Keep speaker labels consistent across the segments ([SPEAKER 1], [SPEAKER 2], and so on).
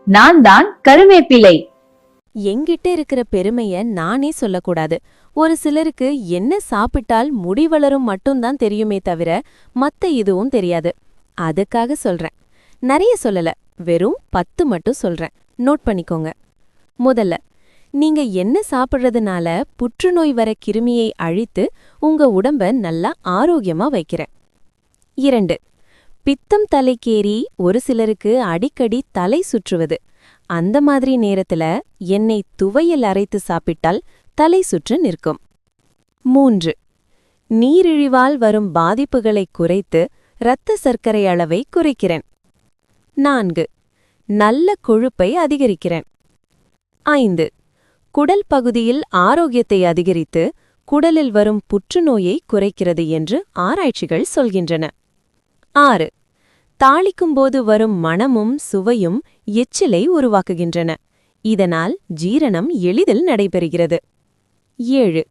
[SPEAKER 1] நான் தான் கருவேப்பிலை.
[SPEAKER 2] என்கிட்ட இருக்கிற பெருமைய நானே சொல்லக்கூடாது. ஒரு சிலருக்கு என்ன சாப்பிட்டால் முடி வளரும் மட்டும்தான் தெரியுமே தவிர மத்த இதுவும் தெரியாது. அதுக்காக சொல்றேன். நிறைய சொல்லல, வெறும் 10 மட்டும் சொல்றேன். நோட் பண்ணிக்கோங்க. முதல்ல, நீங்க என்ன சாப்பிடுறதுனால புற்றுநோய் வர கிருமியை அழித்து உங்க உடம்ப நல்லா ஆரோக்கியமா வைக்கிறேன். 2. பித்தம் தலைக்கேறி ஒரு சிலருக்கு அடிக்கடி தலை சுற்றுவது. அந்த மாதிரி நேரத்துல எண்ணெய் துவையல் அரைத்து சாப்பிட்டால் தலை சுற்று நிற்கும். 3. நீரிழிவால் வரும் பாதிப்புகளை குறைத்து இரத்த சர்க்கரை அளவை குறைக்கிறேன். 4. நல்ல கொழுப்பை அதிகரிக்கிறேன். 5. குடல் பகுதியில் ஆரோக்கியத்தை அதிகரித்து குடலில் வரும் புற்றுநோயை குறைக்கிறது என்று ஆராய்ச்சிகள் சொல்கின்றன. 6. தாளிக்கும்போது வரும் மணமும் சுவையும் எச்சிலை உருவாக்குகின்றன. இதனால் ஜீரணம் எளிதில் நடைபெறுகிறது. 7.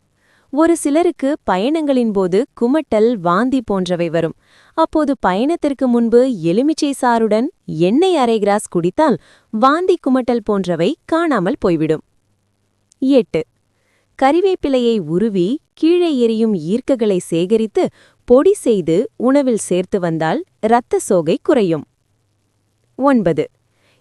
[SPEAKER 2] ஒரு சிலருக்கு பயணங்களின் போது குமட்டல், வாந்தி போன்றவை வரும். அப்போது பயணத்திற்கு முன்பு எலுமிச்சை சாறுடன் எண்ணெய் அரை கிராஸ் குடித்தால் வாந்தி, குமட்டல் போன்றவை காணாமல் போய்விடும். 8. கறிவேப்பிலையை உருவி கீழே எரியும் ஈர்க்ககளை சேகரித்து பொடி செய்து உணவில் சேர்த்து வந்தால் இரத்த சோகை குறையும். 9.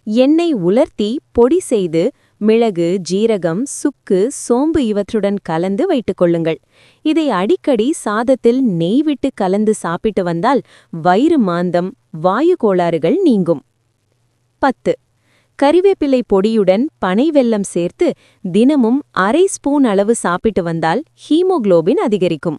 [SPEAKER 2] எண்ணெய் உலர்த்தி பொடி செய்து மிளகு, ஜீரகம், சுக்கு, சோம்பு இவற்றுடன் கலந்து வைத்துக் கொள்ளுங்கள். இதை அடிக்கடி சாதத்தில் நெய் விட்டு கலந்து சாப்பிட்டு வந்தால் வயிறு மாந்தம், வாயு கோளாறுகள் நீங்கும். 10. கறிவேப்பிலை பொடியுடன் பனை வெல்லம் சேர்த்து தினமும் அரை ஸ்பூன் அளவு சாப்பிட்டு வந்தால் ஹீமோகுளோபின் அதிகரிக்கும்.